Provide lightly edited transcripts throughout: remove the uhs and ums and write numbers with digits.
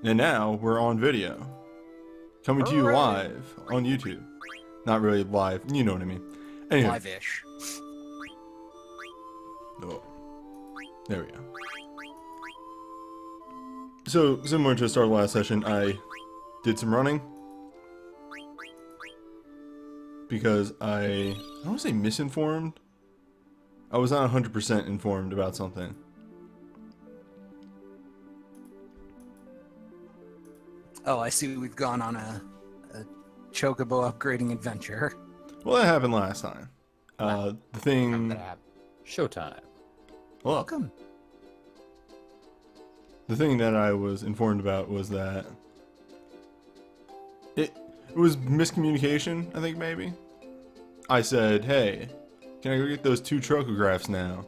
And now we're on video. Coming to you live on YouTube. Not really live, you know what I mean. Anyway. Live-ish. Oh. There we go. So, similar to our last session, I did some running. Because I don't want to say misinformed. I was not 100% informed about something. Oh, I see we've gone on a chocobo upgrading adventure. Well, that happened last time. Wow. The thing... Showtime. Well, Welcome. the thing that I was informed about was that... It was miscommunication, I think, maybe. I said, hey, can I go get those 2 trochographs now?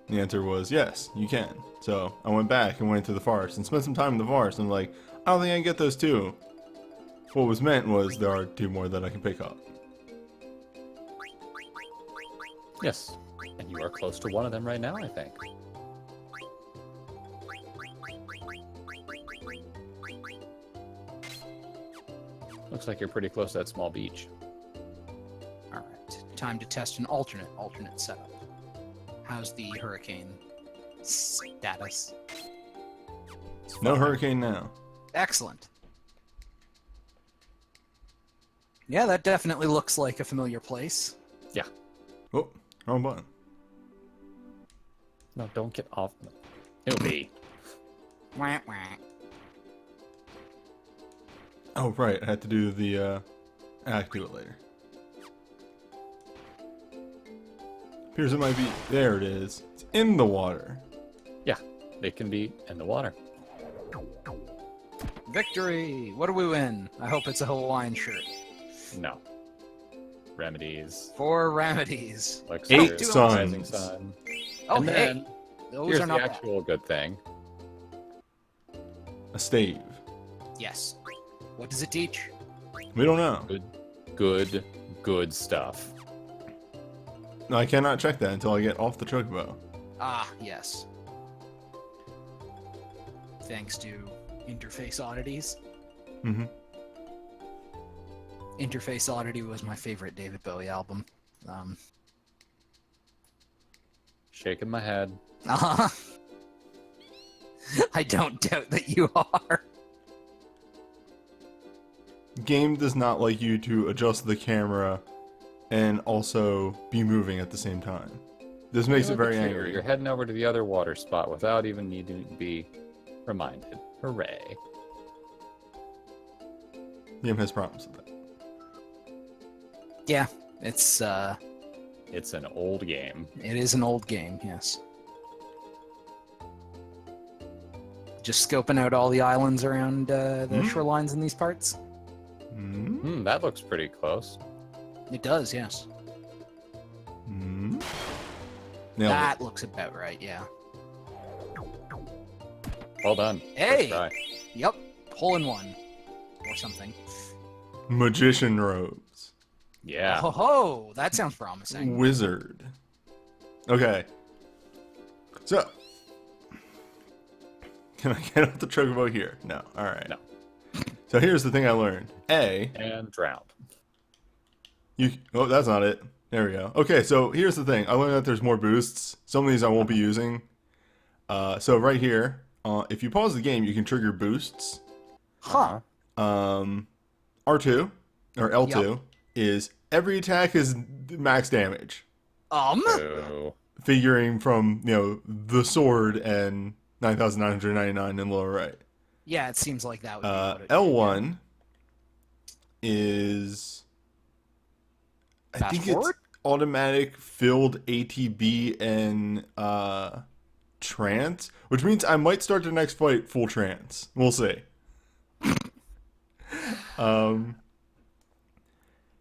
The answer was, yes, you can. So, I went back and went to the forest and spent some time in the forest, and I'm like, I don't think I can get those 2. What was meant was there are 2 more that I can pick up. Yes. And you are close to one of them right now, I think. Looks like you're pretty close to that small beach. All right, time to test an alternate setup. How's the hurricane status? No hurricane now. Excellent. Yeah, that definitely looks like a familiar place. Yeah. Oh, wrong button. No, don't get off. It'll be. Wah, wah. Oh, right, I had to do the, I can do it later. Appears it might be, there it is. It's in the water. Yeah, they can be in the water. Victory! What do we win? I hope it's a Hawaiian shirt. No. Remedies. 4 remedies. Eight Elixirs, suns. Rising Sun. Oh, And hey! then, Those here's are the not bad. actual good thing. A stave. Yes. What does it teach? We don't know. Good stuff. No, I cannot check that until I get off the chocobo. Ah, yes. Thanks to Interface Oddities. Mm-hmm. Interface Oddity was my favorite David Bowie album. Shaking my head. Uh-huh. I don't doubt that you are. Game does not like you to adjust the camera and also be moving at the same time. This makes it Look very at you, angry. You're heading over to the other water spot without even needing to be reminded. Hooray. Game has problems with that. Yeah, it's It's an old game. it is an old game, yes. Just scoping out all the islands around the shorelines in these parts. Mm-hmm. That looks pretty close. It does, yes. Mm-hmm. Nailed That looks about right, yeah. Well done. Hey! First try. Yep, hole in one. Or something. it. Magician robes. Yeah. Oh ho, that sounds promising. Wizard. Okay. So. Can I get off the chocobo here? No. Alright. No. So here's the thing I learned. And drowned. Oh, that's not it. There we go. Okay, so here's the thing. I learned that there's more boosts. Some of these I won't be using. So right here, if you pause the game, you can trigger boosts. Huh. R2 or L2 is every attack is max damage, Oh. figuring from the sword and 9,999 in the lower right. Yeah, it seems like that would be what it L1 is I Fast think forward? it's automatic filled ATB and trance, which means I might start the next fight full trance. We'll see.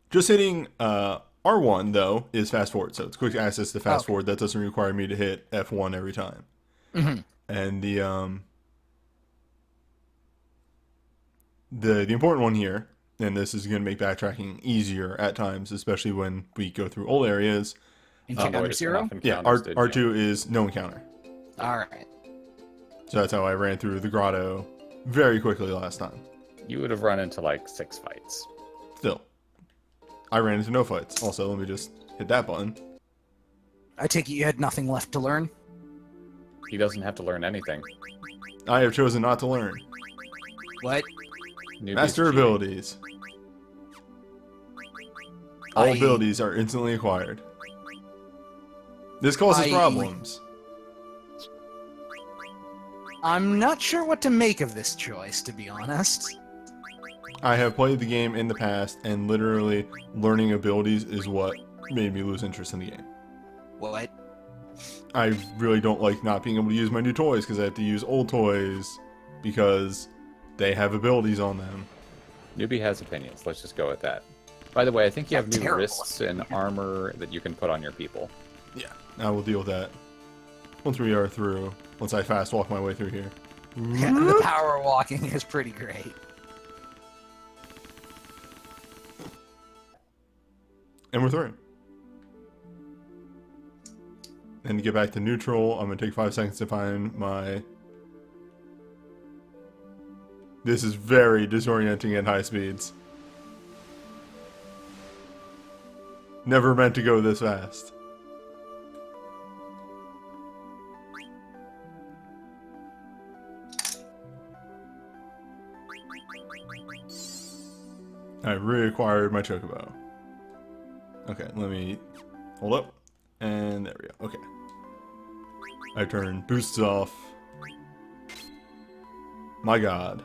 Just hitting R1 though is fast forward, so it's quick access to fast forward. That doesn't require me to hit F1 every time. Mm-hmm. And the important one here, and this is going to make backtracking easier at times, especially when we go through old areas. Encounter zero? Yeah, R2 is no encounter. Alright. So that's how I ran through the grotto very quickly last time. You would have run into like 6 fights. Still, I ran into no fights. Also, let me just hit that button. I take it you had nothing left to learn? He doesn't have to learn anything. I have chosen not to learn. What? Newbie's Master cheating. abilities. All I- abilities are instantly acquired. This causes I- problems. I'm not sure what to make of this choice, to be honest. I have played the game in the past, and literally learning abilities is what made me lose interest in the game. What? I really don't like not being able to use my new toys because I have to use old toys because they have abilities on them. Newbie has opinions. Let's just go with that. By the way, I think you have new Terrible. wrists and armor that you can put on your people. Yeah, I will deal with that once we are through. Once I fast walk my way through here. Yeah, the power walking is pretty great. And we're through. And to get back to neutral, I'm going to take 5 seconds to find my... This is very disorienting at high speeds. Never meant to go this fast. I reacquired my chocobo. Okay, let me hold up. And there we go. Okay. I turn boosts off. My god.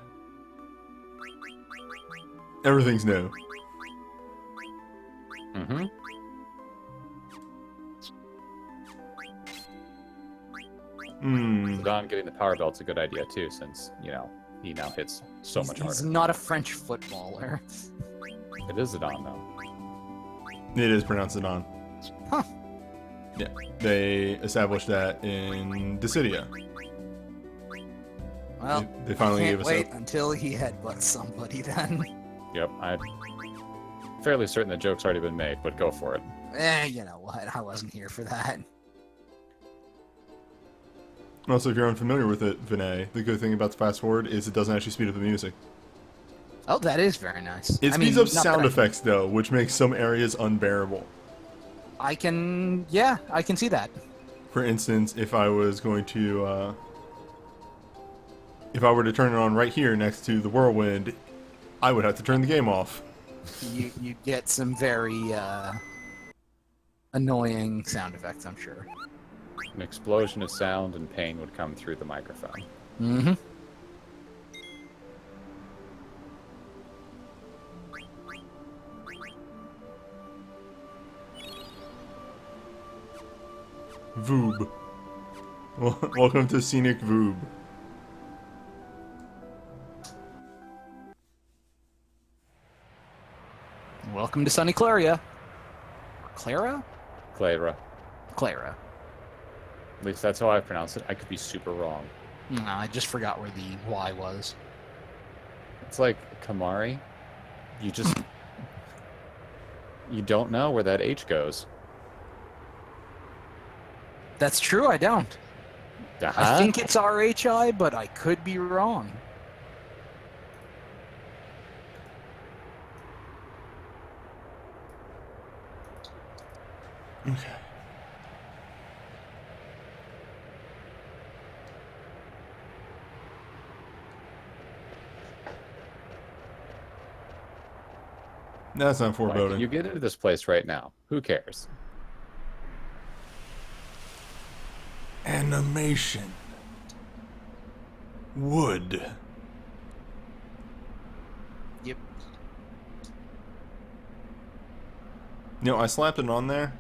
Everything's new. Mm-hmm. Hmm. Zidane getting the power belt's a good idea too, since, you know, he now hits so much He's harder. not a French footballer. It is Zidane though. It is pronounced Zidane. Huh. Yeah. They established that in Dissidia. Well, They finally can't gave us wait a... until he headbutts somebody then. Yep, I'm fairly certain the joke's already been made, but go for it. You know what? I wasn't here for that. Also, if you're unfamiliar with it, Vinay, the good thing about the fast forward is it doesn't actually speed up the music. Oh, that is very nice. It I mean, speeds up not that sound I- effects, though, which makes some areas unbearable. I can, yeah, I can see that. For instance, if I was going to, if I were to turn it on right here next to the whirlwind, I would have to turn the game off. You get some very annoying sound effects, I'm sure. An explosion of sound and pain would come through the microphone. Mm-hmm. Voob. Welcome to Scenic Voob. Welcome to Sunny Claria. Clara? Clara. Clara. At least that's how I pronounce it. I could be super wrong. No, I just forgot where the Y was. It's like Kamari. You just... you don't know where that H goes. That's true, I don't. I Uh-huh. think it's RHI, but I could be wrong. Okay. That's not Why foreboding. can you get into this place right now? Who cares? Animation. Wood. Yep. You know, I slapped it on there.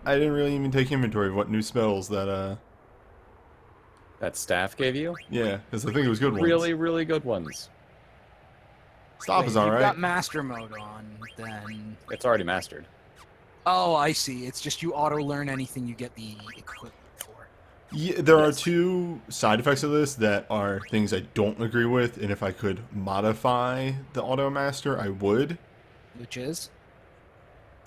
I didn't really even take inventory of what new spells that, That staff gave you? yeah, because I think it was good ones. Really, really good ones. Stop Wait, is You've alright. got master mode on, then... It's already mastered. Oh, I see. It's just you auto-learn anything you get the equipment for. Yeah, there are Yes. 2 side effects of this that are things I don't agree with, and if I could modify the Auto Master, I would. Which is?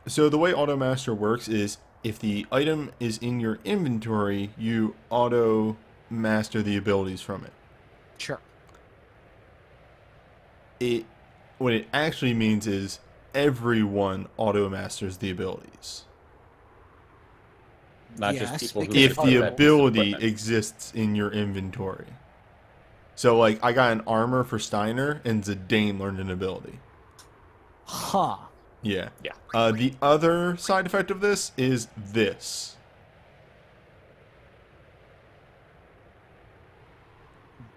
So the way Auto Master works is if the item is in your inventory, you auto master the abilities from it. Sure. it what it actually means is everyone auto masters the abilities. Not Yes, just people who because If pick the up that ability equipment. exists in your inventory. So, like, I got an armor for Steiner, and Zidane learned an ability. Huh. Yeah. Yeah. The other side effect of this is this.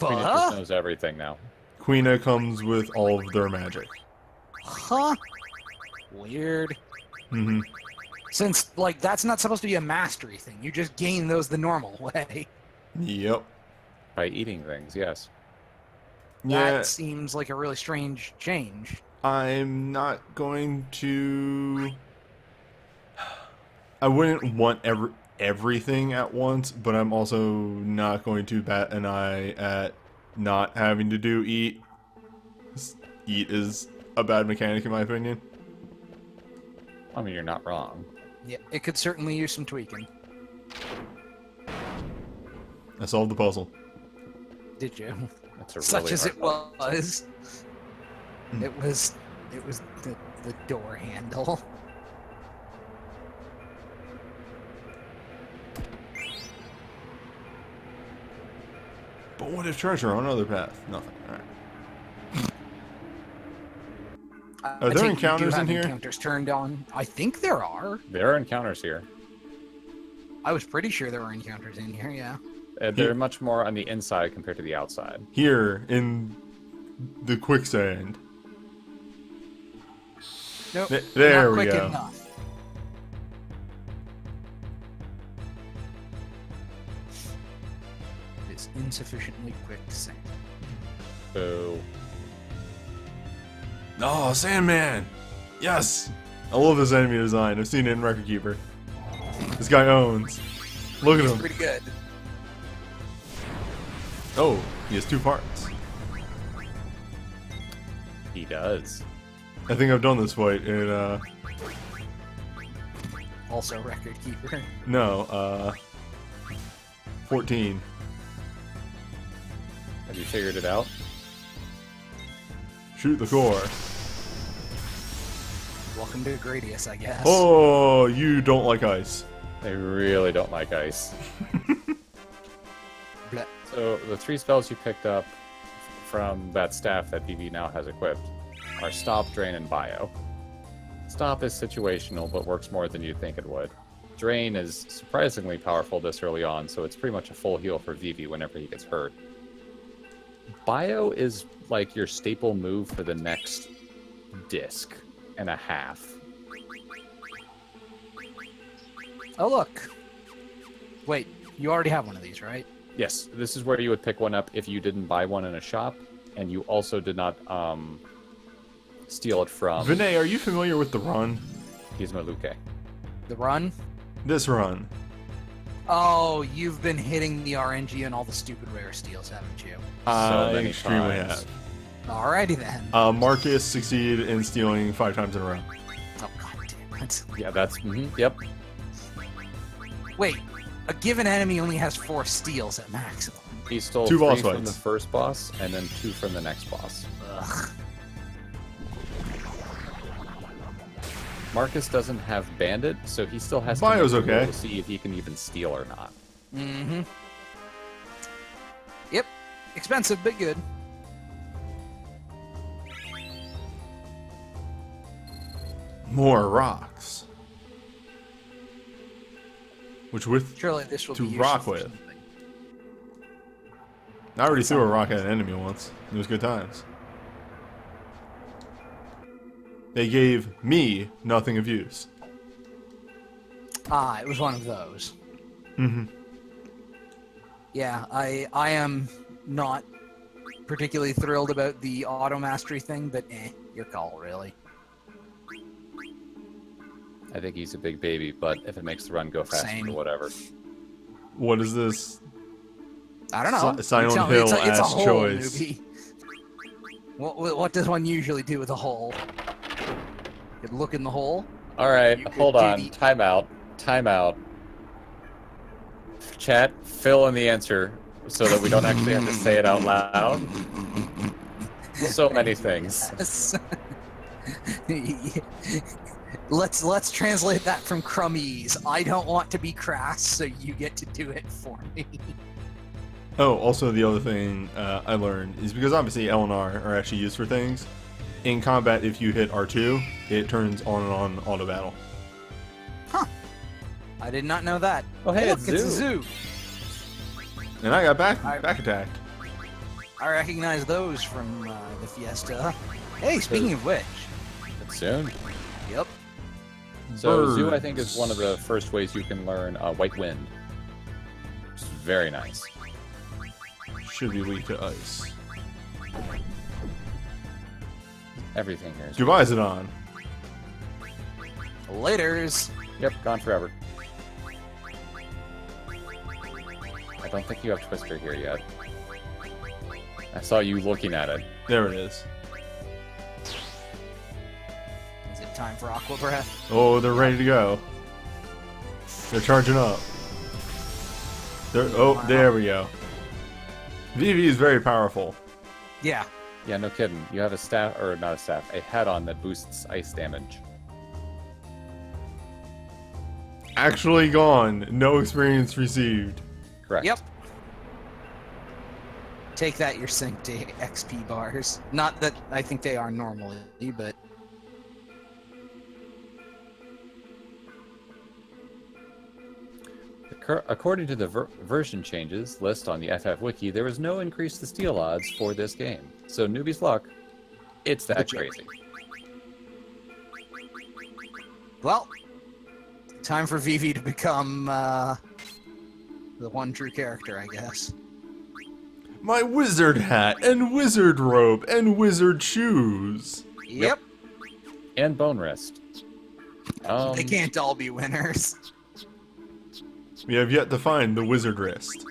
Queen just But? knows everything now. Quina comes with all of their magic. Huh? Weird. Hmm. Since, like, that's not supposed to be a mastery thing. You just gain those the normal way. Yep. By eating things, yes. Yeah, That seems like a really strange change. I'm not going to... I wouldn't want everything at once, but I'm also not going to bat an eye at not having to do eat. Eat is a bad mechanic in my opinion. I mean, you're not wrong. Yeah, it could certainly use some tweaking. I solved the puzzle. Did you? It's a Such really as hard it puzzle. was. It was the door handle. But what if treasure on another path? Nothing. Alright. Are there encounters in here? Encounters turned on. I think there are. There are encounters here. I was pretty sure there were encounters in here. Yeah. They're much more on the inside compared to the outside. Here in the quicksand. Nope. There not we quick go. enough. It's insufficiently quick sand. So, Oh, Sandman! Yes! I love this enemy design. I've seen it in Record Keeper. This guy owns. Look at It's him. pretty good. Oh, he has two parts. he does. I think I've done this fight in, Also record keeper. no, 14. Have you figured it out? Shoot the core. Welcome to Gradius, I guess. Oh, you don't like ice. They really don't like ice. Bleh. So, the 3 spells you picked up from that staff that BB now has equipped are Stop, Drain, and Bio. Stop is situational, but works more than you'd think it would. Drain is surprisingly powerful this early on, so it's pretty much a full heal for Vivi whenever he gets hurt. Bio is like your staple move for the next disc and a half. Oh, look. Wait, you already have one of these, right? Yes, this is where you would pick one up if you didn't buy one in a shop, and you also did not steal it from Vinay, are you familiar with the run? Gizmaluke. The run? This run. Oh, you've been hitting the RNG and all the stupid rare steals, haven't you? I many extremely times. have. Alrighty then. Marcus succeeded in stealing 5 times in a row. Oh, god damn it. Yeah, that's yep. Wait, a given enemy only has 4 steals at maximum. He stole 2 3 boss from fights. the first boss, and then 2 from the next boss. Ugh. Marcus doesn't have Bandit, so he still has Bio's to make a okay. roll to see if he can even steal or not. Mm-hmm. Yep. Expensive, but good. More rocks. Which with Surely this will To be useful rock for with. something. I already threw a rock at an enemy once. It was good times. They gave me nothing of use. Ah, it was one of those. Mm-hmm. Yeah, I am not particularly thrilled about the auto mastery thing, but your call, really. I think he's a big baby, but if it makes the run go faster, Same. whatever. What is this? I don't know. Silent You tell me. Hill it's a ass hole, choice. newbie. What does one usually do with a hole? You look in the hole. All right, You could hold do on. the- Time out. Time out. Chat, fill in the answer so that we don't actually have to say it out loud. So many things. Let's translate that from crummies. I don't want to be crass, so you get to do it for me. Oh, also the other thing I learned is because obviously L and R are actually used for things. In combat, if you hit R2, it turns on and on auto battle. Huh. I did not know that. Oh, hey, look, it's it's a Zoo. zoo. And I got back attacked. I recognize those from the Fiesta. Hey, speaking of which. Soon. Yep. So Zoo, I think, is one of the first ways you can learn White Wind. Which is very nice. Should be weak to ice. Everything here is... Goodbye, Zidane. Laters. Yep, gone forever. I don't think you have Twister here yet. I saw you looking at it. There it is. Is it time for Aqua Breath? Oh, they're ready to go. They're charging up. There we go. VV is very powerful. Yeah. Yeah, no kidding. You have a staff, or not a staff, a hat on that boosts ice damage. Actually gone. No experience received. Correct. Yep. Take that, your sync to XP bars. Not that I think they are normally, but... According to the version changes list on the FF Wiki, there was no increase to steal odds for this game. So newbie's luck, it's that crazy. Well, time for Vivi to become the one true character, I guess. My wizard hat, and wizard robe, and wizard shoes. Yep. And bone wrist. They can't all be winners. We have yet to find the wizard wrist.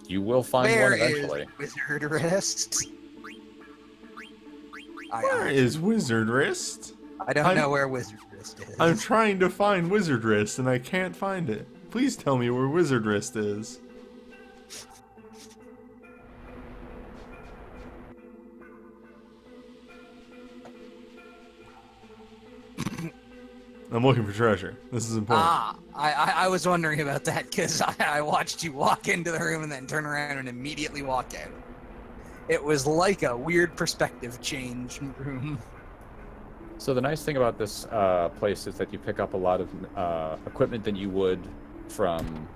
You will find Where one eventually. is Wizard Wrist? Where is wizard wrist? I don't know where Wizard Wrist is. I'm trying to find wizard wrist and I can't find it. Please tell me where wizard wrist is. I'm looking for treasure. This is important. I was wondering about that because I watched you walk into the room and then turn around and immediately walk out. It was like a weird perspective change room. So the nice thing about this place is that you pick up a lot of equipment than you would from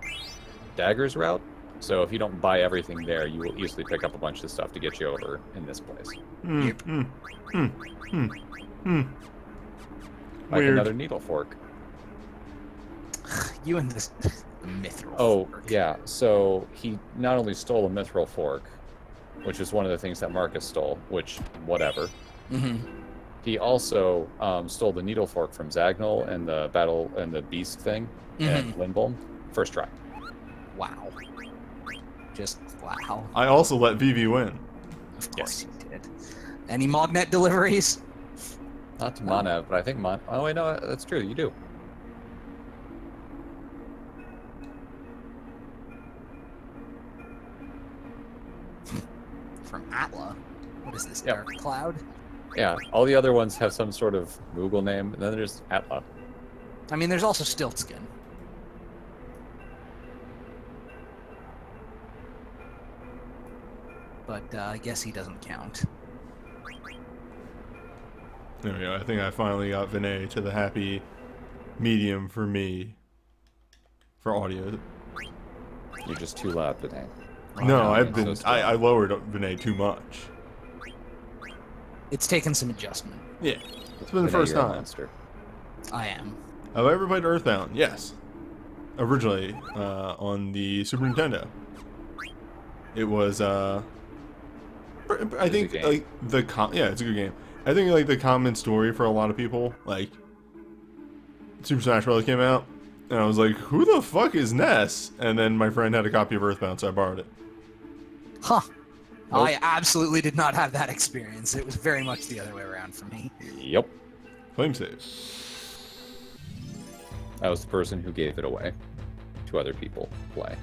Dagger's route. So if you don't buy everything there, you will easily pick up a bunch of stuff to get you over in this place. Like Weird. another needle fork. You and this mithril. Oh, fork. yeah. So he not only stole a mithril fork, which is one of the things that Marcus stole, which, whatever. Mm-hmm. He also stole the needle fork from Zagnol and the battle and the beast thing and Lindblom. First try. Wow. Just wow. I also let Vivi win. Of Yes. course you did. Any Mognet deliveries? Not to Manav, but I think oh wait, no, that's true. You do. From Atla. What is this, Yep. Dark Cloud? Yeah. All the other ones have some sort of Moogle name, and then there's Atla. I mean, there's also Stiltskin. But I guess he doesn't count. There we go. I think I finally got Vinay to the happy medium for me. For audio. You're just too loud today. No, I've I'm been. so I lowered Vinay too much. It's taken some adjustment. Yeah, it's been the Vinay, first you're a time. monster. I am. Have I ever played Earthbound? Yes. Originally, on the Super Nintendo. It was, I think, game. like, yeah, it's a good game. I think, like, the common story for a lot of people, like, Super Smash Bros. Came out, and I was like, who the fuck is Ness? And then my friend had a copy of Earthbound, so I borrowed it. Huh. Nope. I absolutely did not have that experience. It was very much the other way around for me. Yep. Flame save. I was the person who gave it away to other people to play.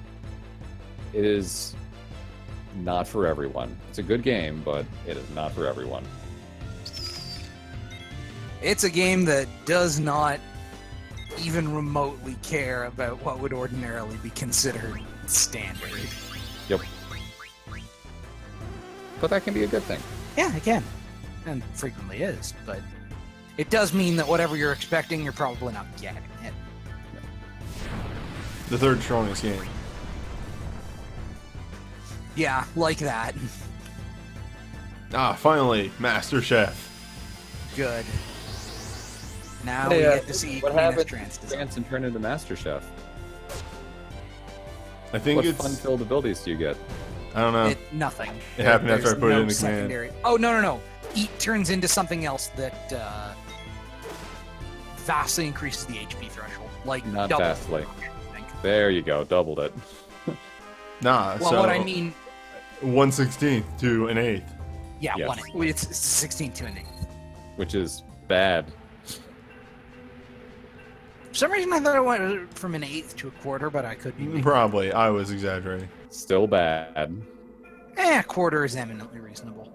It is not for everyone. It's a good game, but it is not for everyone. It's a game that does not even remotely care about what would ordinarily be considered standard. Yep. But that can be a good thing. Yeah, it can. And frequently is, but it does mean that whatever you're expecting, you're probably not getting it. The third strongest game. Yeah, like that. Ah, finally, Master Chef. Good. Now Hey, we get to see what Queen as happened Trance to design. Trance and turn into Master Chef? I think What it's. fun-filled abilities do you get? I don't know. Nothing. It happened after I There's put it no in the command. secondary. Oh, no. Eat turns into something else that vastly increases the HP threshold. Like Not double. vastly. I think. There you go, doubled it. Nah, Well, so what I mean, 1/16 to an eighth. yeah, Yes. it's 16 to an 8. Which is bad. For some reason, I thought it went from an 1/8 to a quarter, but I could be making... Probably. I was exaggerating. Still bad. A quarter is eminently reasonable.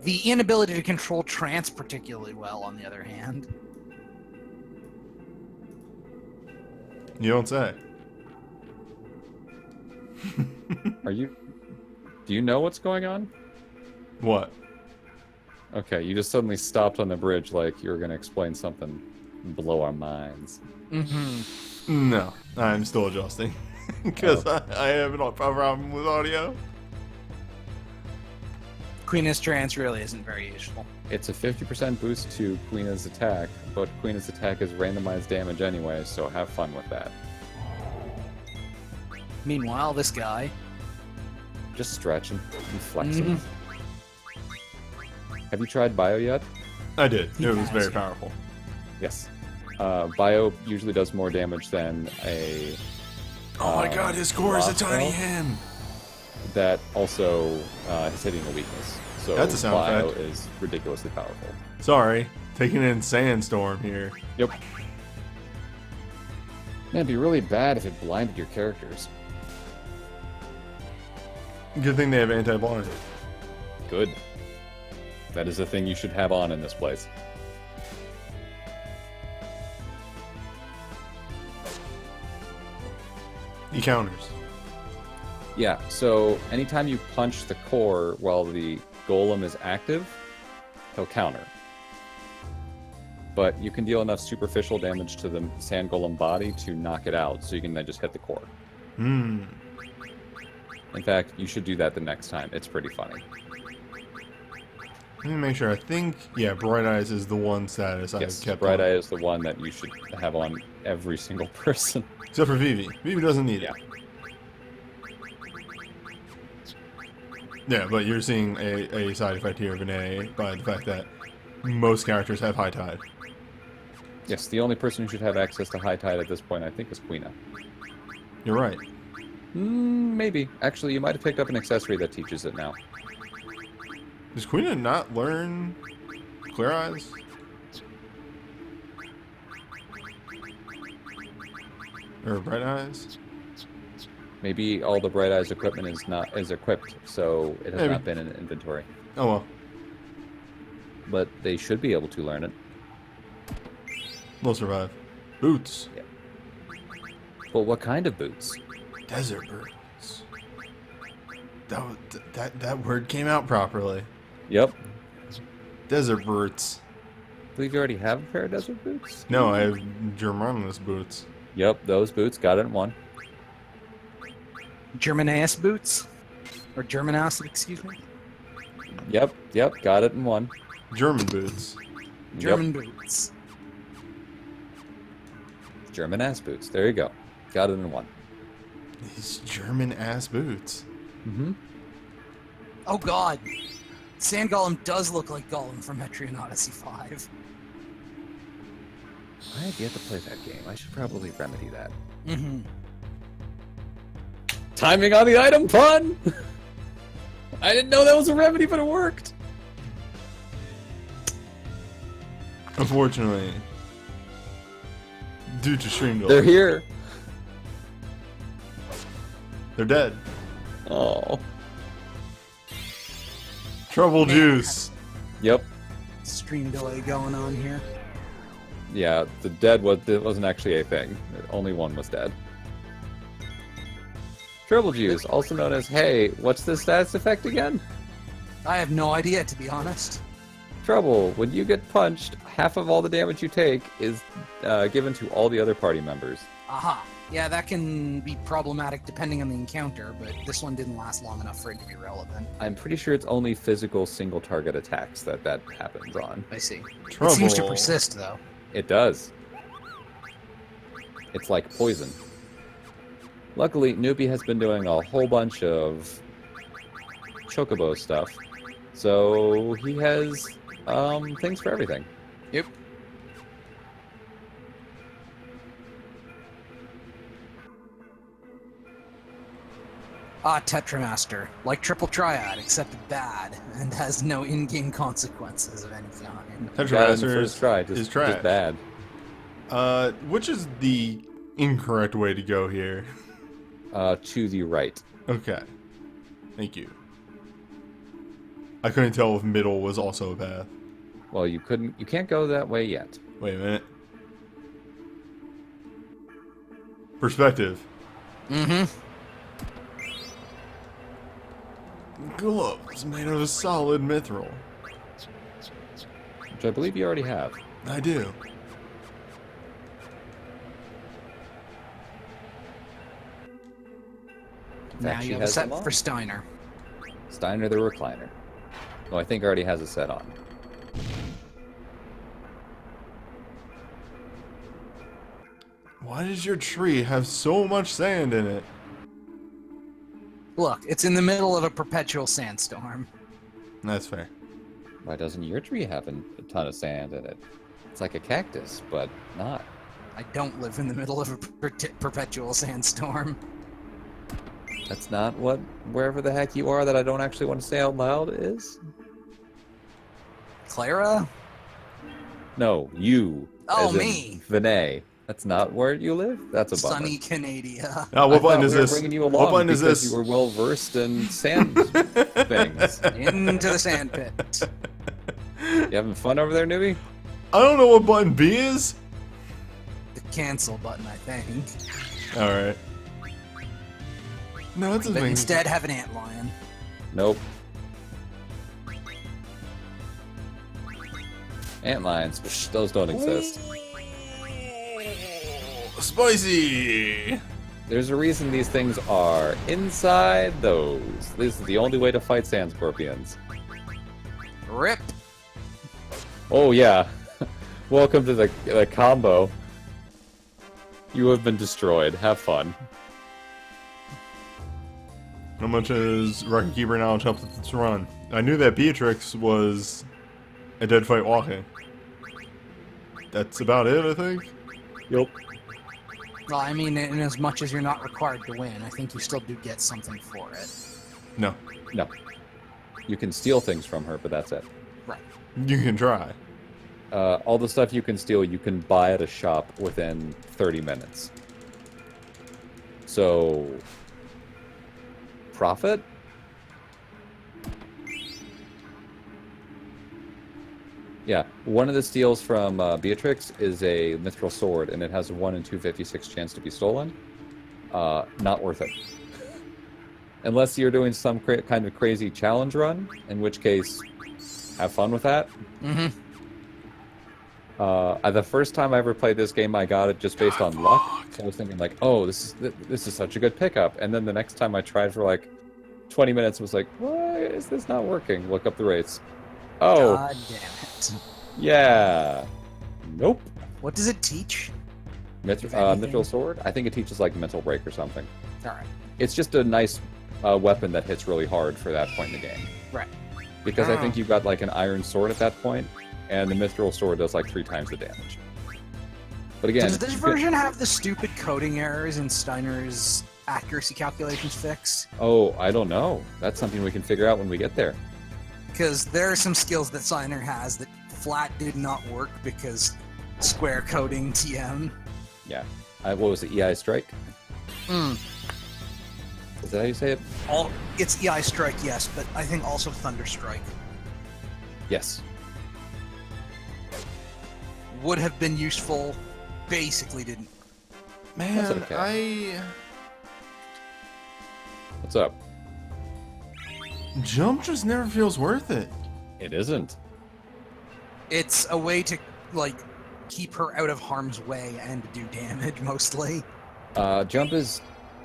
The inability to control trance particularly well, on the other hand. You don't say. Do you know what's going on? What? Okay, you just suddenly stopped on the bridge like you were going to explain something and blow our minds. Mm-hmm. No, I'm still adjusting. Because I have a problem with audio. Queen's Trance really isn't very useful. It's a 50% boost to Queena's attack, but Queena's attack is randomized damage anyway, so have fun with that. Meanwhile, this guy... Just stretching and flexing. Have you tried Bio yet? I did. It was Yes. very powerful. Yes. Bio usually does more damage than a... Oh my god, his core is a Lost tiny Bell? hand. that also is hitting a weakness. So That's a sound Bio effect. is ridiculously powerful. Sorry, taking in Sandstorm here. Yep. Man, it'd be really bad if it blinded your characters. Good thing they have anti-blind. Good. That is a thing you should have on in this place. He counters. Yeah, so anytime you punch the core while the golem is active, he'll counter. But you can deal enough superficial damage to the sand golem body to knock it out, so you can then just hit the core. Hmm. In fact, you should do that the next time. It's pretty funny. Let me make sure. I think, yeah, Bright Eyes is the one status Yes, I've kept Bright on. Eye is the one that you should have on every single person. Except for Vivi. Vivi doesn't need it. Yeah, but you're seeing a side effect here of an A by the fact that most characters have High Tide. Yes, the only person who should have access to High Tide at this point, I think, is Queena. You're right. Maybe. Actually, you might have picked up an accessory that teaches it now. Does Queen not learn Clear Eyes? Or Bright Eyes? Maybe all the Bright Eyes equipment is equipped, so it has Maybe. not been in inventory. Oh well. But they should be able to learn it. They'll survive. Boots. But what kind of boots? Desert boots. That word came out properly. Yep. Desert boots. I believe you already have a pair of desert boots? No, I have Germanus boots. Yep, those boots. Got it in one. German-ass boots? Or German-ass, excuse me? Yep, got it in one. German boots. German boots. German ass boots. There you go. Got it in one. These German ass boots. Mm-hmm. Oh god. Sand Golem does look like Golem from Metrian Odyssey 5. I have yet to play that game. I should probably remedy that. Mm-hmm. Timing on the item pun! I didn't know that was a remedy, but it worked. Unfortunately, due to stream delay, They're here. they're dead. Oh. Trouble Man. juice. Yep. Stream delay going on here. Yeah, the dead wasn't actually a thing. Only one was dead. Triple Juice, also known as, hey, what's the status effect again? I have no idea, to be honest. Trouble, when you get punched, half of all the damage you take is given to all the other party members. Aha. Yeah, that can be problematic depending on the encounter, but this one didn't last long enough for it to be relevant. I'm pretty sure it's only physical single target attacks that happens on. I see. Trouble. It seems to persist, though. It does. It's like poison. Luckily, Newbie has been doing a whole bunch of chocobo stuff, so he has things for everything. Yep. Tetramaster. Like Triple Triad, except bad, and has no in-game consequences of any kind. Got it in the Tetramaster first try, is trash. just bad. Which is the incorrect way to go here? To the right. Okay. Thank you. I couldn't tell if middle was also a path. Well, you can't go that way yet. Wait a minute. Perspective. Mm-hmm. Gloves made of a solid mithril. Which I believe you already have. I do. In Now fact, she you have a has set them on. for Steiner. Steiner the Recliner. Oh, I think already has a set on. Why does your tree have so much sand in it? Look, it's in the middle of a perpetual sandstorm. That's fair. Why doesn't your tree have a ton of sand in it? It's like a cactus, but not. I don't live in the middle of a perpetual sandstorm. That's not what wherever the heck you are that I don't actually want to say out loud is? Clara? No, you. Oh, as in me. Vinay. That's not where you live? That's a bummer. Sunny Canada. Oh, what button is we were this? bringing you What along button is because this? you were well versed in sand things. Into the sandpit. You having fun over there, newbie? I don't know what button B is. The cancel button, I think. Alright. No, it's a But thing. instead have an antlion. Nope. Antlions, psh, those don't exist. Spicy! There's a reason these things are inside those. This is the only way to fight sand scorpions. Rip. Oh yeah. Welcome to the combo. You have been destroyed. Have fun. How much is Record Keeper knowledge help with this run? I knew that Beatrix was a dead fight walking. That's about it, I think. Yep. Well, I mean, in as much as you're not required to win, I think you still do get something for it. No. No. You can steal things from her, but that's it. Right. You can try. All the stuff you can steal, you can buy at a shop within 30 minutes. So, profit? Yeah, one of the steals from Beatrix is a mithril sword, and it has a 1 in 256 chance to be stolen. Not worth it. Unless you're doing some kind of crazy challenge run, in which case, have fun with that. Mm-hmm. The first time I ever played this game, I got it just based on luck. So I was thinking like, oh, this is such a good pickup. And then the next time I tried for like 20 minutes, was like, why is this not working? Look up the rates. Oh, God damn it. yeah. Nope. What does it teach? anything? Mithril sword. I think it teaches like mental break or something. Alright. It's just a nice weapon that hits really hard for that point in the game. Right. Because I Ah. think you've got like an iron sword at that point, and the mithril sword does like 3 times the damage. But again, Does this you could- version have the stupid coding errors in Steiner's accuracy calculations fixed? Oh, I don't know. That's something we can figure out when we get there. Because there are some skills that Steiner has that flat did not work because square coding TM. Yeah. What was it? EI Strike? Is that how you say it? It's EI Strike, yes, but I think also Thunder Strike. Yes. Would have been useful, basically didn't. Man, That's okay. What's up? Jump just never feels worth it. It isn't. It's a way to, like, keep her out of harm's way and do damage, mostly. Jump is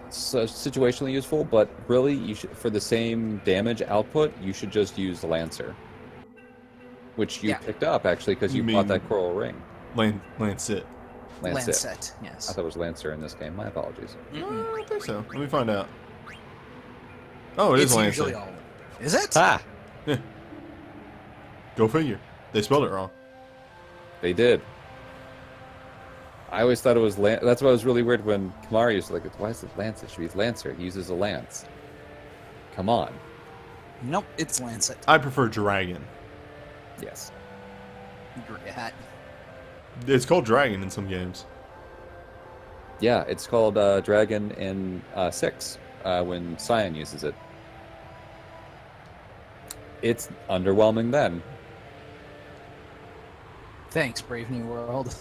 situationally useful, but really, you should, for the same damage output, you should just use the Lancer. Which you picked up, actually, because you bought that coral ring. Lancet. Lancet, yes. I thought it was Lancer in this game. My apologies. No, I don't think so. Let me find out. Oh, it's Lancet. Usually all. Is it? Ah! Yeah. Go figure. They spelled it wrong. They did. I always thought it was that's why it was really weird when Kamari used to like, why is it Lancet? It should be Lancer. He uses a lance. Come on. Nope, it's Lancet. I prefer Dragon. Yes. Hat. It's called Dragon in some games. Yeah, it's called Dragon in 6 when Cyan uses it. It's underwhelming then. Thanks, Brave New World.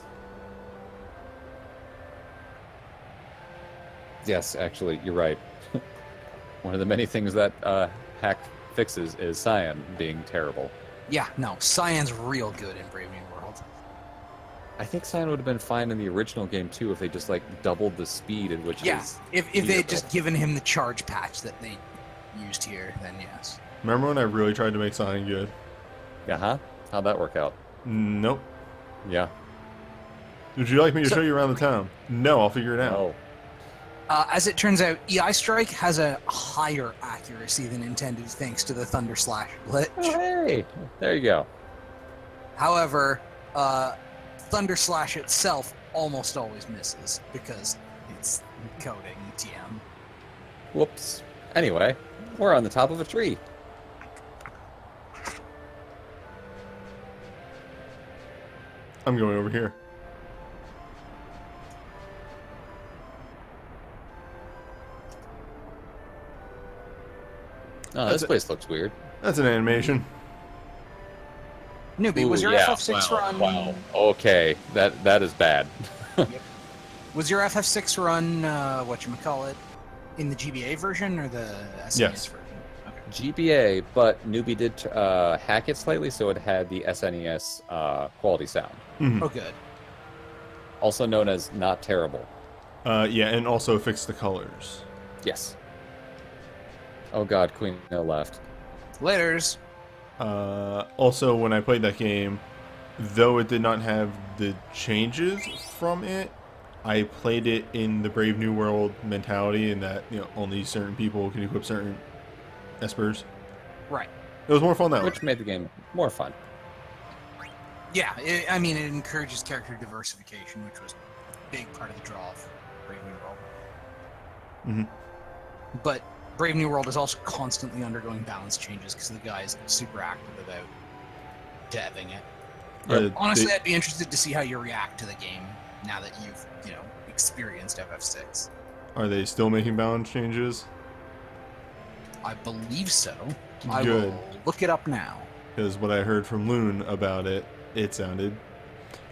Yes, actually, you're right. One of the many things that hack fixes is Cyan being terrible. Yeah, no, Cyan's real good in Brave New World. I think Cyan would have been fine in the original game too if they just like doubled the speed at which. Yeah, if they had just given him the charge patch that they used here, then yes. Remember when I really tried to make Sonic good? Uh-huh. How'd that work out? Nope. Yeah. Would you like me to show you around the town? No, I'll figure it out. Oh. As it turns out, EI Strike has a higher accuracy than intended thanks to the Thunder Slash glitch. Oh, hey! There you go. However, Thunder Slash itself almost always misses because it's coding TM. Whoops. Anyway, we're on the top of a tree. I'm going over here. Oh, this place looks weird. That's an animation. Newbie, was your yeah, FF6 run? Wow. Okay, that is bad. Was your FF6 run whatchamacallit, in the GBA version or the SNES Yes. version? Okay. GBA, but Newbie did hack it slightly, so it had the SNES quality sound. Mhm. Oh, good. Also known as not terrible. Yeah, and also fix the colors. Yes. Oh god, Queen No left. Laters. Also, when I played that game, though it did not have the changes from it, I played it in the Brave New World mentality, in that only certain people can equip certain espers. Right. It was more fun that way. Which made the game more fun. Yeah, it encourages character diversification, which was a big part of the draw of Brave New World. Mm-hmm. But Brave New World is also constantly undergoing balance changes because the guy is super active about deving it. Honestly, I'd be interested to see how you react to the game now that you've, experienced FF6. Are they still making balance changes? I believe so. I Good. will look it up now. Because what I heard from Loon about it, it sounded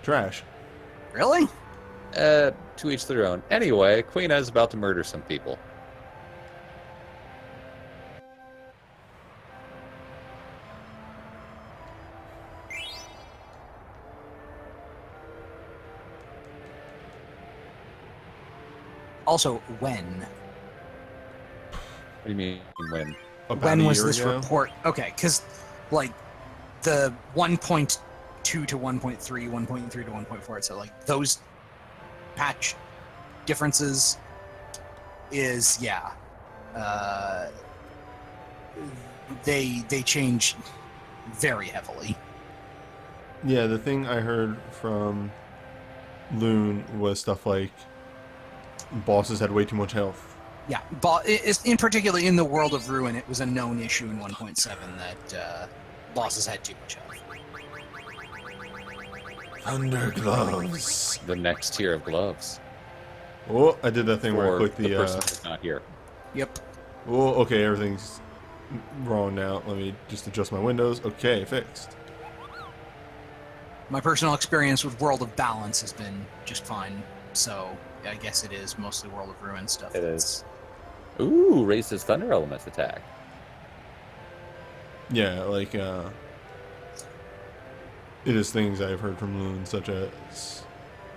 trash. Really? To each their own. Anyway, Queen is about to murder some people. Also, when? What do you mean when? About When a was year this ago? report? Okay, because, the 1.2 to 1.3, 1.3 to 1.4, so, those patch differences is, they change very heavily. Yeah, the thing I heard from Loon was stuff like bosses had way too much health. Yeah, in particular in the world of Ruin, it was a known issue in 1.7 that bosses had too much health. Thunder gloves. The next tier of gloves. Oh, I did that thing where I For clicked the the. person who's not here. Yep. Oh, okay, everything's wrong now. Let me just adjust my windows. Okay, fixed. My personal experience with World of Balance has been just fine, so I guess it is mostly World of Ruin stuff. It is. Ooh, raises Thunder Element's attack. Yeah, like, it is things I've heard from Loon, such as...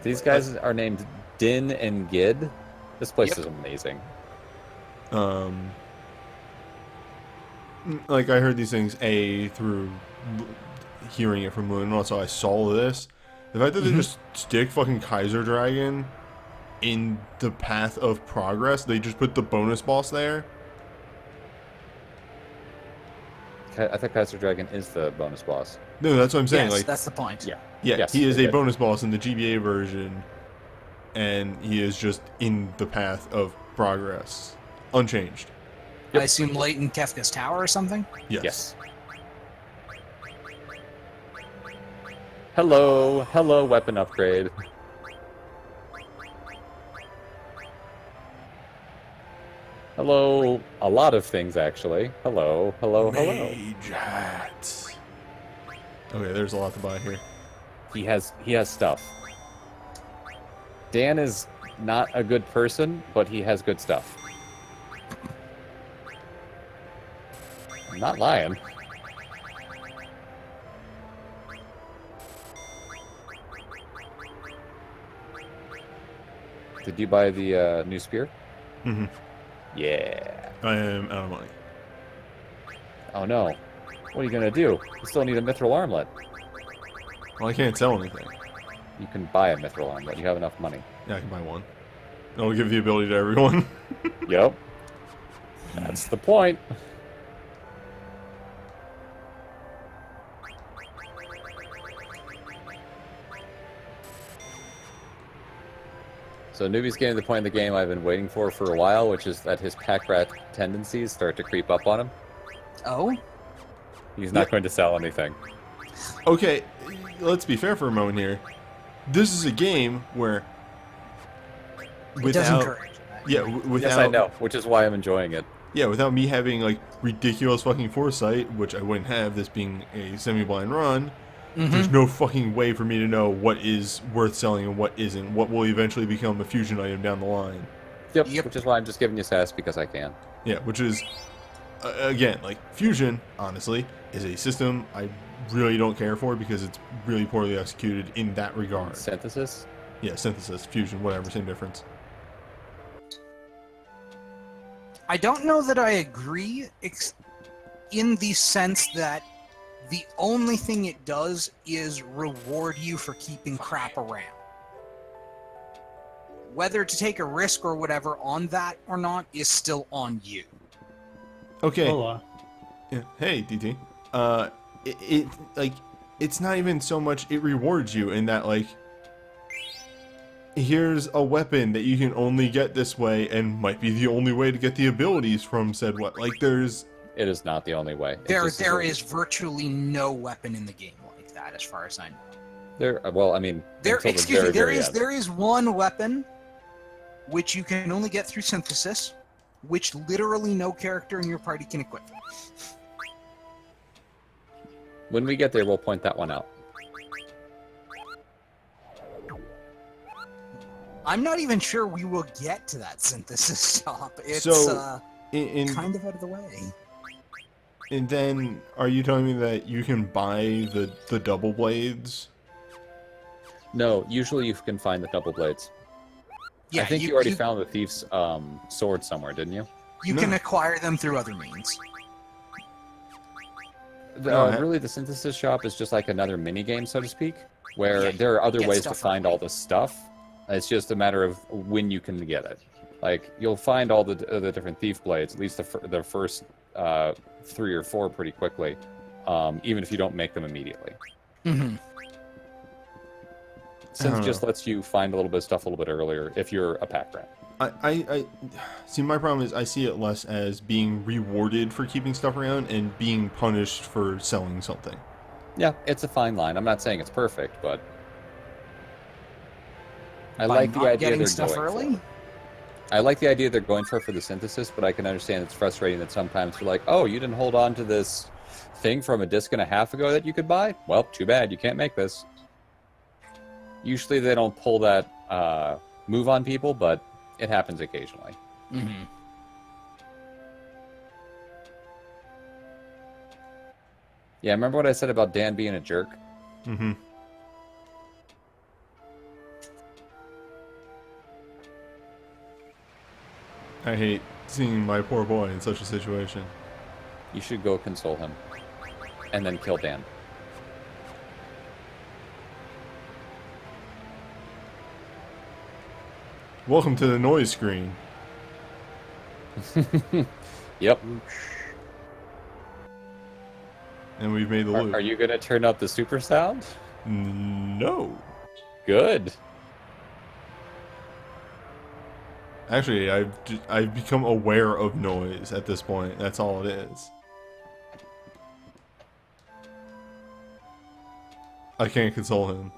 These guys are named Din and Gid. This place Yep. is amazing. Like, I heard these things, through hearing it from Loon, and also I saw this. The fact that they just stick fucking Kaiser Dragon in the path of progress, they just put the bonus boss there. I think Kaiser Dragon is the bonus boss. No, that's what I'm saying. Yes, Like, that's the point. Yeah. yeah, Yes, he is they a did. bonus boss in the GBA version, and he is just in the path of progress, unchanged. I assume Leighton Kefka's Tower or something? Yes. Hello, weapon upgrade. Hello, a lot of things actually. Hello. Mage hats. Okay, there's a lot to buy here. He has stuff. Dan is not a good person, but he has good stuff. I'm not lying. Did you buy the new spear? Mhm. Yeah. I am out of money. Oh no. What are you gonna do? You still need a mithril armlet. Well, I can't sell anything. You can buy a mithril armlet. You have enough money. Yeah, I can buy one. It'll give the ability to everyone. Yep. That's the point. So Newbie's getting to the point in the game I've been waiting for a while, which is that his pack rat tendencies start to creep up on him. Oh? He's not going to sell anything. Okay, let's be fair for a moment here. This is a game where, It does encourage that. yeah, without, Yes, I know, which is why I'm enjoying it. yeah, without me having like ridiculous fucking foresight, which I wouldn't have, this being a semi-blind run. There's no fucking way for me to know what is worth selling and what isn't. What will eventually become a fusion item down the line. Yep. Yep. Which is why I'm just giving you sass because I can. Yeah, which is, again, like, fusion, honestly, is a system I really don't care for because it's really poorly executed in that regard. Synthesis? Yeah, synthesis, fusion, whatever, same difference. I don't know that I agree in the sense that the only thing it does is reward you for keeping crap around. Whether to take a risk or whatever on that or not is still on you. Okay. Hola. Yeah. Hey, DT. Like, it's not even so much it rewards you in that, like, here's a weapon that you can only get this way and might be the only way to get the abilities from said weapon. Like, there's... It is not the only way. There is virtually no weapon in the game like that, as far as I know. Well, I mean, until the very end. There is one weapon which you can only get through synthesis, which literally no character in your party can equip. When we get there, we'll point that one out. I'm not even sure we will get to that synthesis stop. It's So, in kind of out of the way. and then, are you telling me that you can buy the double blades? No, usually you can find the double blades. Yeah, I think you already found the thief's sword somewhere, didn't you? You No. can acquire them through other means. Really, the synthesis shop is just like another mini game, so to speak, where Yeah, there are other get ways to stuff find early. all this stuff. It's just a matter of when you can get it. Like you'll find all the different thief blades, at least the first 3 or 4, pretty quickly, even if you don't make them immediately. Mm-hmm. Synth just lets you find a little bit of stuff a little bit earlier if you're a pack rat. I see, my problem is I see it less as being rewarded for keeping stuff around and being punished for selling something. Yeah, it's a fine line. I'm not saying it's perfect, but I By like the not idea getting they're stuff going early. for. I like the idea they're going for the synthesis, but I can understand it's frustrating that sometimes you're like, oh, you didn't hold on to this thing from a disc and a half ago that you could buy? Well, too bad. You can't make this. Usually they don't pull that move on people, but it happens occasionally. Mm-hmm. Yeah, remember what I said about Dan being a jerk? Mm-hmm. I hate seeing my poor boy in such a situation. You should go console him. And then kill Dan. Welcome to the noise screen. Yep. And we've made the loop. Are you going to turn up the super sound? No. Good. Actually, I've become aware of noise at this point. That's all it is. I can't console him.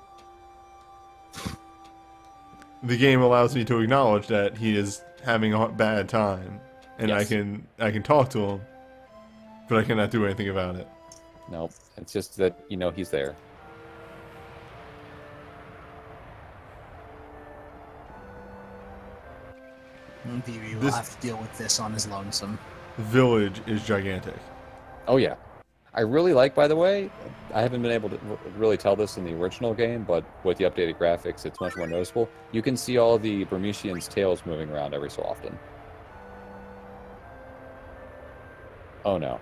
The game allows me to acknowledge that he is having a bad time, and Yes. I can talk to him, but I cannot do anything about it. Nope. It's just that, you know, he's there. PB will This- have to deal with this on his lonesome. The village is gigantic. Oh, yeah. I really like, by the way, I haven't been able to really tell this in the original game, but with the updated graphics, it's much more noticeable. You can see all the Bermudians' tails moving around every so often. Oh, no.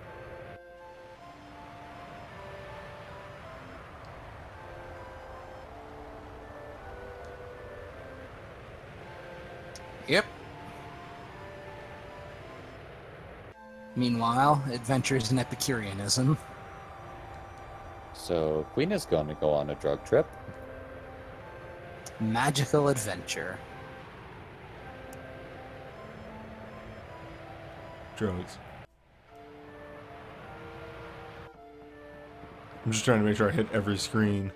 Yep. Meanwhile, adventures in Epicureanism. So, Queen is going to go on a drug trip. Magical adventure. Drugs. I'm just trying to make sure I hit every screen.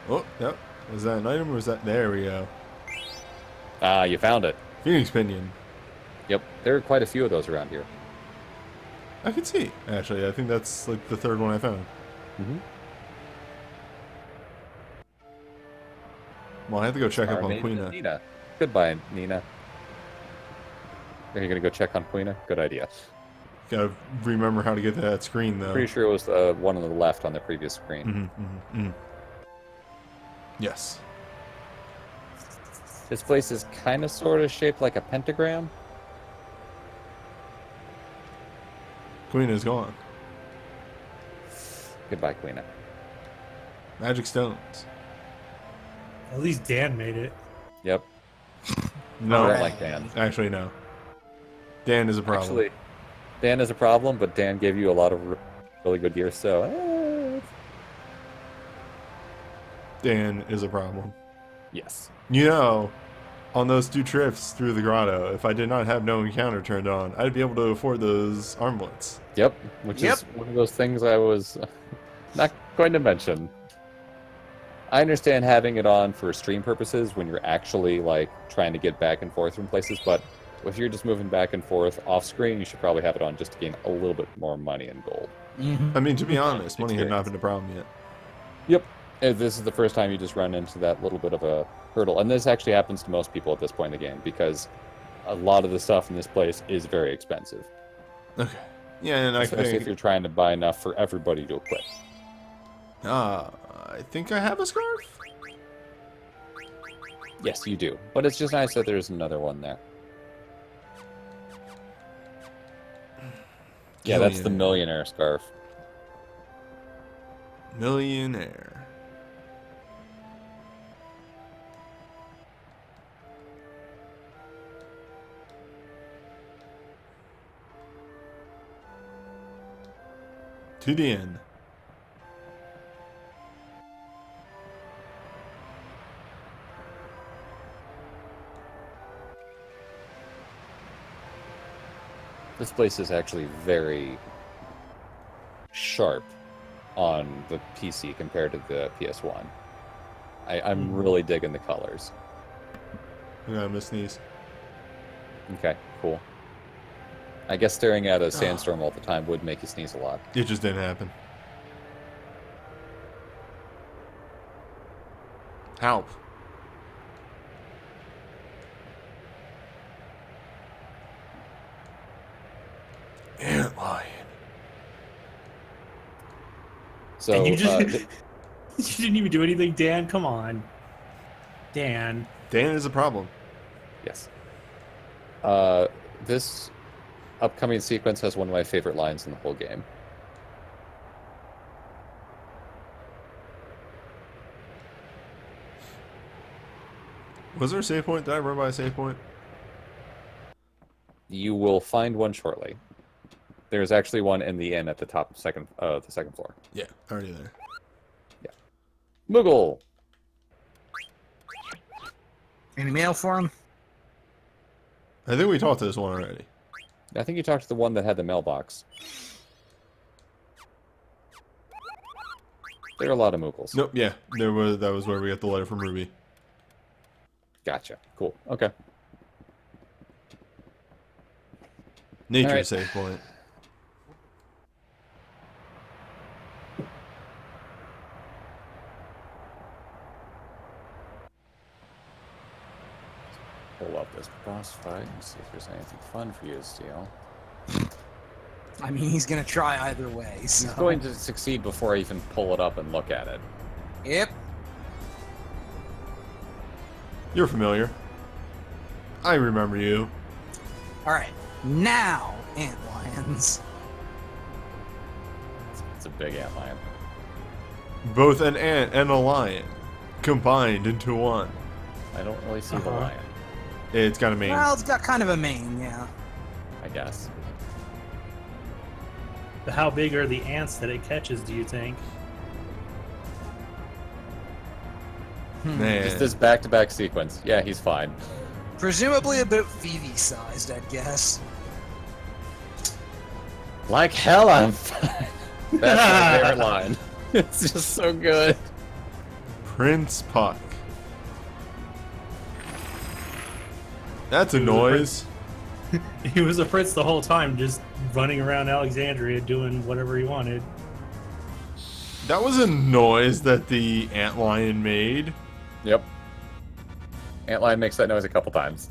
Oh, yep. Was that an item or was that... There we go. Ah, you found it. Phoenix Pinion. Yep, there are quite a few of those around here. I can see, actually. I think that's like the third one I found. Mm-hmm. Well, I have to go check up Our on name is Queena. Nina. Goodbye, Nina. Are you going to go check on Queena? Good idea. Gotta remember how to get to that screen, though. Pretty sure it was the one on the left on the previous screen. Mm-hmm, mm-hmm, mm. Yes. This place is kind of sort of shaped like a pentagram. Queen is gone. Goodbye, Queena. Magic stones. At least Dan made it. Yep. No, I don't like Dan. actually, no. Dan is a problem. Actually, Dan is a problem, but Dan gave you a lot of really good gear, so... Dan is a problem. Yes. You know, on those 2 trips through the grotto, if I did not have no encounter turned on, I'd be able to afford those armlets. Yep, which is one of those things I was not going to mention. I understand having it on for stream purposes when you're actually, like, trying to get back and forth from places, but if you're just moving back and forth off screen, you should probably have it on just to gain a little bit more money and gold. Mm-hmm. I mean, to be honest, money had not been a problem yet. Yep. This is the first time you just run into that little bit of a hurdle. And this actually happens to most people at this point in the game, because a lot of the stuff in this place is very expensive. Okay. Yeah, and Especially if you're trying to buy enough for everybody to equip. I think I have a scarf? Yes, you do. But it's just nice that there's another one there. Yeah, that's the millionaire scarf. Millionaire. To the end. This place is actually very sharp on the PC compared to the PS1. I'm really digging the colors. I'm gonna sneeze. Okay, cool. I guess staring at a sandstorm all the time would make you sneeze a lot. It just didn't happen. Help. Antlion. So And you just you didn't even do anything, Dan. Come on, Dan. Dan is a problem. yes. This upcoming sequence has one of my favorite lines in the whole game. Was there a save point? Did I run by a save point? You will find one shortly. There's actually one in the inn at the top the second floor. Yeah, already there. Moogle! Any mail for him? I think we talked to this one already. I think you talked to the one that had the mailbox. There are a lot of Moogles. Nope, yeah. That was where we got the letter from Ruby. Gotcha. Cool. Okay. Nature Alright. save point. Pull up this boss fight and see if there's anything fun for you to steal. I mean, he's gonna try either way. So. He's going to succeed before I even pull it up and look at it. Yep. You're familiar. I remember you. All right. Now, antlions. It's a big antlion. Both an ant and a lion combined into one. I don't really see the Uh-huh. lion, It's got a mane. Well, it's got kind of a mane, yeah. I guess. But how big are the ants that it catches, do you think? Man. Just this back-to-back sequence. Yeah, he's fine. Presumably about Phoebe-sized, I'd guess. Like hell, I'm fine. That's my favorite line. It's just so good. Prince Puck. That's a He was a noise. He was a prince the whole time, just running around Alexandria doing whatever he wanted. That was a noise that the antlion made. Yep. Antlion makes that noise a couple times.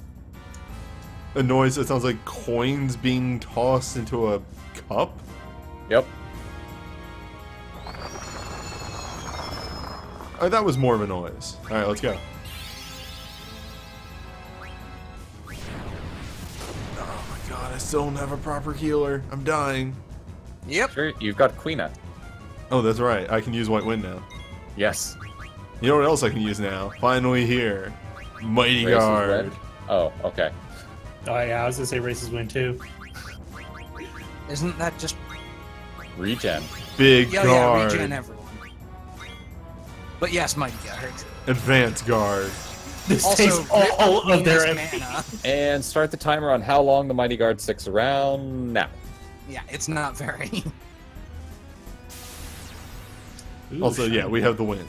A noise that sounds like coins being tossed into a cup. Yep. Oh, that was more of a noise. Alright, let's go. Oh my god, I still don't have a proper healer. I'm dying. Yep. Sure, you've got Queena. Oh, that's right. I can use White Wind now. Yes. You know what else I can use now? Finally here. Mighty Races Guard. red. Oh, okay. Oh yeah, I was gonna say races win too. Isn't that just... Regen. Big Yeah, Guard. regen everyone. But yes, Mighty Guard. Advanced Guard. This Also, takes all of their minus mana. And start the timer on how long the Mighty Guard sticks around now. Yeah, it's not very. Ooh, Also, yeah, we have the wind.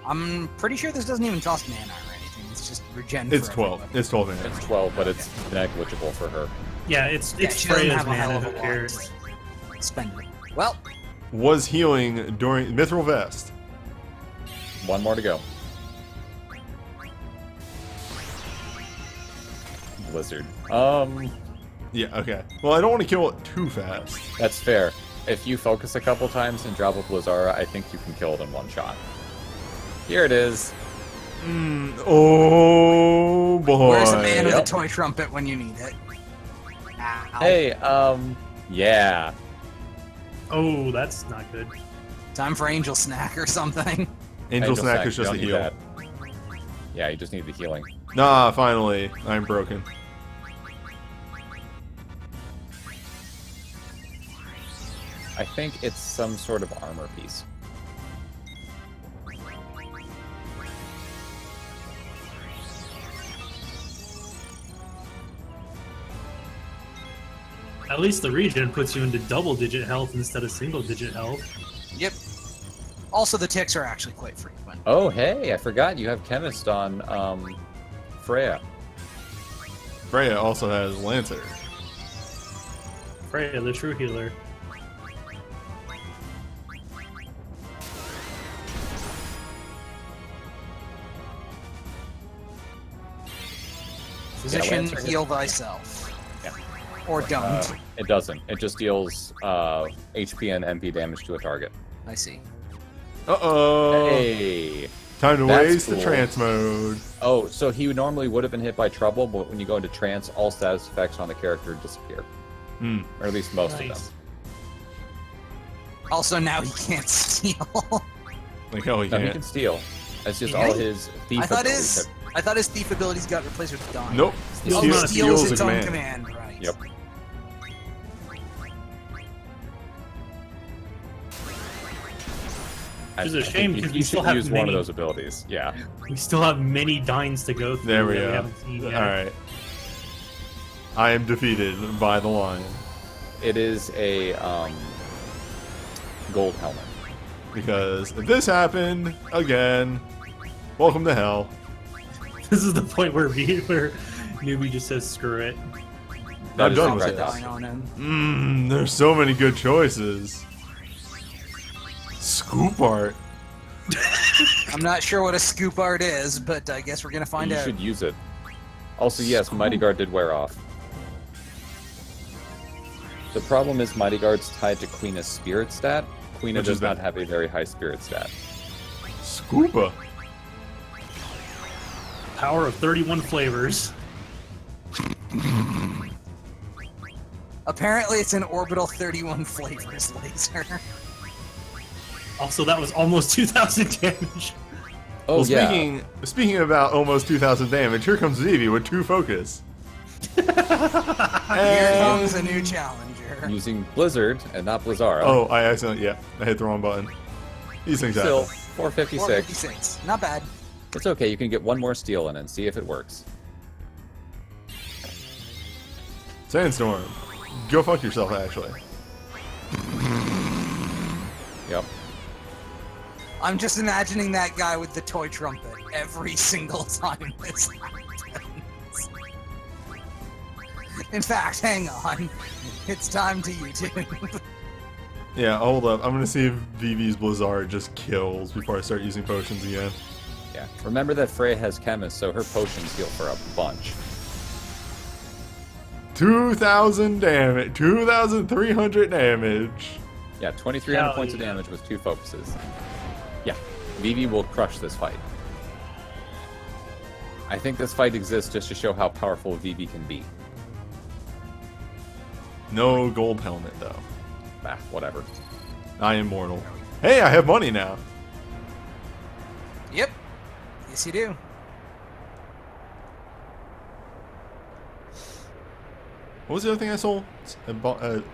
I'm pretty sure this doesn't even cost mana or anything. It's just regen. It's for 12. everybody. It's 12 mana. It's 12, but it's negligible for her. Yeah, it's Yeah, she doesn't Freya's have a hell mana. of Who a cares? lot to spend it. Well, Was healing during Mithril Vest. One more to go. Blizzard. Yeah, okay. Well, I don't want to kill it too fast. That's fair. If you focus a couple times and drop a Blizzara, I think you can kill it in one shot. Here it is. Oh boy. where's the man with Yep. the toy trumpet when you need it? Ow. Hey, yeah. Oh, that's not good. Time for Angel Snack or something. Angel Snack is you just a don't need heal. that. Yeah, you just need the healing. Nah, finally. I'm broken. I think it's some sort of armor piece. At least the regen puts you into double-digit health instead of single-digit health. Yep. Also, the ticks are actually quite frequent. Oh, hey, I forgot you have Chemist on, Freya. Freya also has Lancer. Freya, the true healer. Position, Lancer heal thyself. Yeah. Or don't. It doesn't. It just deals HP and MP damage to a target. I see. Uh-oh. Hey. Time to That's waste the cool. trance mode. Oh, so he normally would have been hit by trouble, but when you go into trance, all status effects on the character disappear. Hmm. Or at least most of them. Nice. Also, now he can't steal. Like, oh, he No, he can't. can steal. That's just Can all he? his thief I thought abilities his have- I thought his thief abilities got replaced with dying. Nope. Steal- Oh, Steal- steal is Steal's its a own command. command, right? Yep. Which is a I shame, think 'cause you we still should have use one of many- those abilities. Yeah. We still have many dines to go through. There we that go. haven't seen yet. Alright. I am defeated by the lion. It is a gold helmet. Because if this happened again, welcome to hell. This is the point where newbie just says screw it. That I'm is done with correct. this. Dying on him. There's so many good choices. Scoop art. I'm not sure what a scoop art is, but I guess we're gonna find You out. should use it. Also, yes, Mighty Guard did wear off. The problem is Mighty Guard's tied to Queena's spirit stat. Queena Which does is not bad. have a very high spirit stat. Scoopa. Power of 31 flavors. Apparently, it's an orbital 31 flavors laser. Also, that was almost 2,000 damage. Oh, Well, yeah. speaking about almost 2,000 damage, here comes Vivi with 2 focus. Here comes a new challenger. Using Blizzard and not Blizzara. Oh, I accidentally, yeah, I hit the wrong button. These things Still, happen. 456. 456. Not bad. It's okay, you can get one more steal in and see if it works. Sandstorm. Go fuck yourself, actually. Yep. I'm just imagining that guy with the toy trumpet every single time this happens. In fact, hang on. It's time to YouTube. Yeah, hold up. I'm gonna see if Vivi's Blizzard just kills before I start using potions again. Yeah. Remember that Frey has chemist, so her potions heal for a bunch. 2,000 damage. 2,300 damage. Yeah, 2,300 Hell points of yeah. damage with 2 focuses. Yeah, Vivi will crush this fight. I think this fight exists just to show how powerful Vivi can be. No gold helmet, though. Ah, whatever. I am mortal. Hey, I have money now. Yep. Yes, you do. What was the other thing I sold?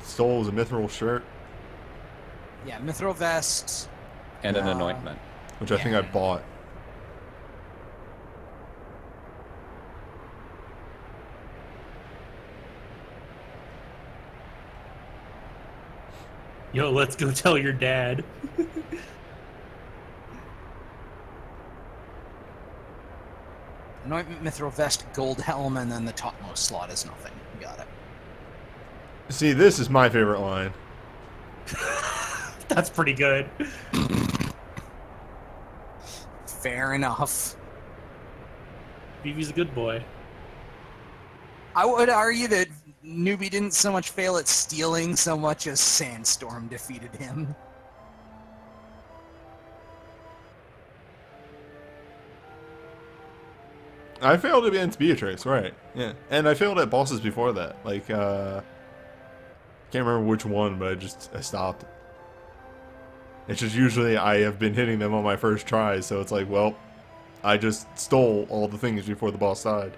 Stole was a mithril shirt, Yeah, mithril vest. And an anointment. which I think I bought. Yo, let's go tell your dad. Anointment, mithril vest, gold helm, and then the topmost slot is nothing. You got it. See, this is my favorite line. That's pretty good. Fair enough. BB's a good boy. I would argue that Newbie didn't so much fail at stealing so much as Sandstorm defeated him. I failed against Beatrix, right? Yeah, and I failed at bosses before that. Like, can't remember which one, but I stopped. It's just usually I have been hitting them on my first try, so it's like, well, I just stole all the things before the boss died.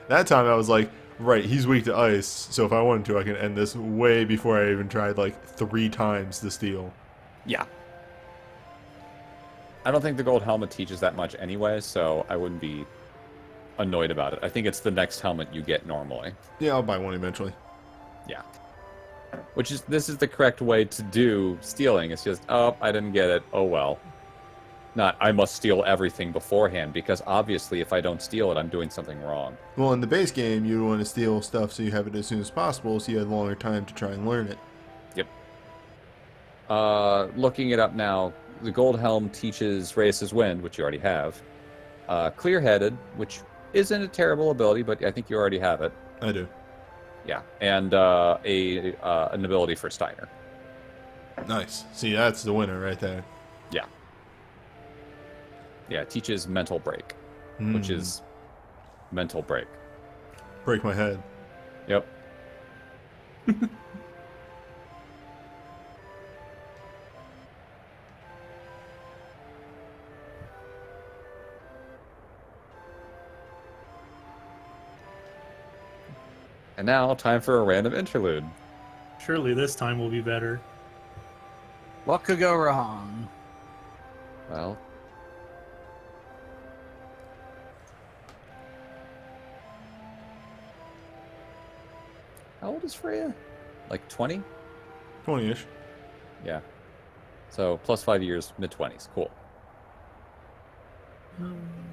That time I was like, right, he's weak to ice, so if I wanted to, I can end this way before I even tried like 3 times the steal. Yeah. I don't think the gold helmet teaches that much anyway, so I wouldn't be annoyed about it. I think it's the next helmet you get normally. Yeah, I'll buy one eventually. Yeah. This is the correct way to do stealing. It's just, oh, I didn't get it. Oh well. Not, I must steal everything beforehand, because obviously if I don't steal it, I'm doing something wrong. Well, in the base game, you want to steal stuff so you have it as soon as possible, so you have longer time to try and learn it. Yep. Looking it up now, the gold helm teaches Reyes' Wind, which you already have. Clear-headed, which isn't a terrible ability, but I think you already have it. I do. Yeah, and an ability for Steiner. Nice. See, that's the winner right there. Yeah. Yeah, it teaches mental break, which is mental break. Break my head. Yep. And now, time for a random interlude. Surely this time will be better. What could go wrong? Well, how old is Freya? Like 20? 20-ish. Yeah. So plus 5 years, mid-20s. Cool.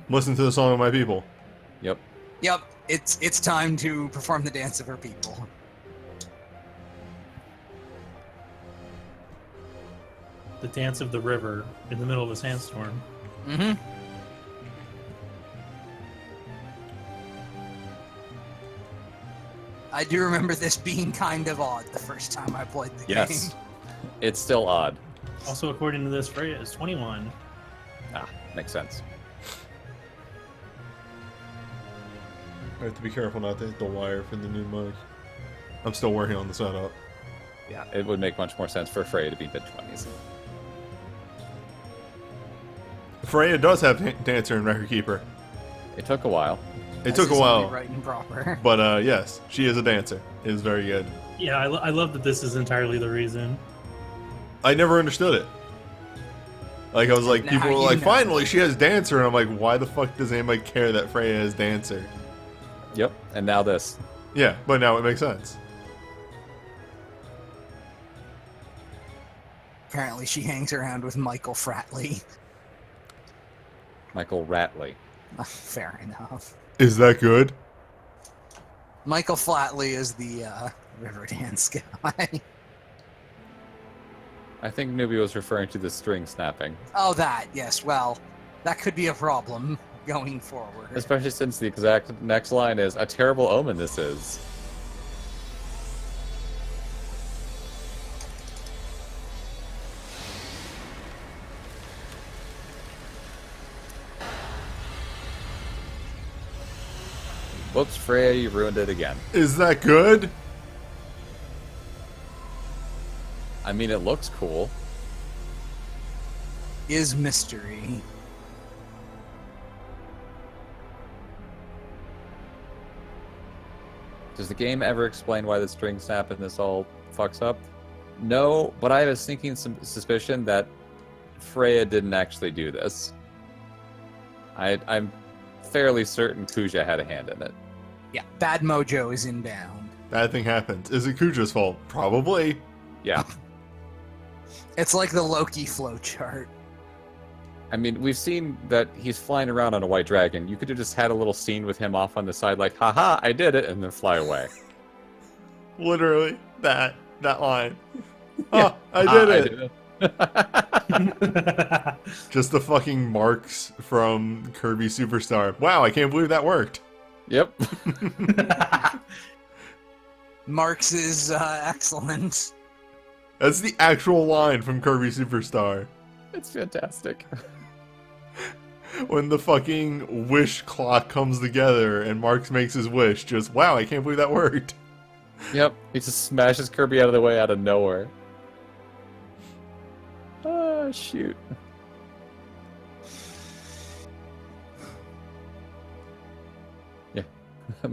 Listen to the song of my people. Yep. Yep, it's time to perform the dance of her people. The dance of the river in the middle of a sandstorm. Mm-hmm. I do remember this being kind of odd the first time I played the Yes. game. It's still odd. Also, according to this, Freya is 21. Ah, makes sense. I have to be careful not to hit the wire for the new mic. I'm still working on the setup. Yeah, it would make much more sense for Freya to be mid-20s. Freya does have Dancer and Record Keeper. It took a while. It took a while, Right and proper. but yes, she is a dancer. It is very good. Yeah, I love that this is entirely the reason. I never understood it. Like, I was like, Now people were you like, know. finally, she has Dancer, and I'm like, why the fuck does anybody care that Freya has Dancer? Yep, and now this. Yeah, but now it makes sense. Apparently she hangs around with Michael Fratley. Michael Ratley. Fair enough. Is that good? Michael Flatley is the river dance guy. I think Newbie was referring to the string snapping. Oh, that, yes. Well, that could be a problem going forward. Especially since the exact next line is, a terrible omen this is. Whoops, Freya, you ruined it again. Is that good? I mean, it looks cool. Is mystery. Does the game ever explain why the string snap and this all fucks up? No, but I have a sneaking suspicion that Freya didn't actually do this. I'm fairly certain Kuja had a hand in it. Yeah, bad mojo is inbound. Bad thing happens. Is it Kuja's fault? Probably. Yeah. It's like the Loki flowchart. I mean, we've seen that he's flying around on a white dragon. You could have just had a little scene with him off on the side like, haha, I did it, and then fly away. Literally, that line. Yeah. Oh, I did I it. did it. Just the fucking marks from Kirby Superstar. Wow, I can't believe that worked. Yep. Marx is excellent. That's the actual line from Kirby Superstar. It's fantastic. When the fucking wish clock comes together and Marx makes his wish, just, wow, I can't believe that worked. Yep. He just smashes Kirby out of the way out of nowhere. Oh, shoot. Yeah.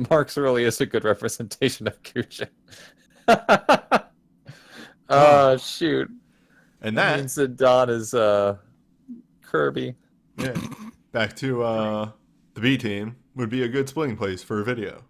Marx really is a good representation of Kuja. Oh, shoot. And That that, means that Don is Kirby. yeah, back to the B team would be a good splitting place for a video.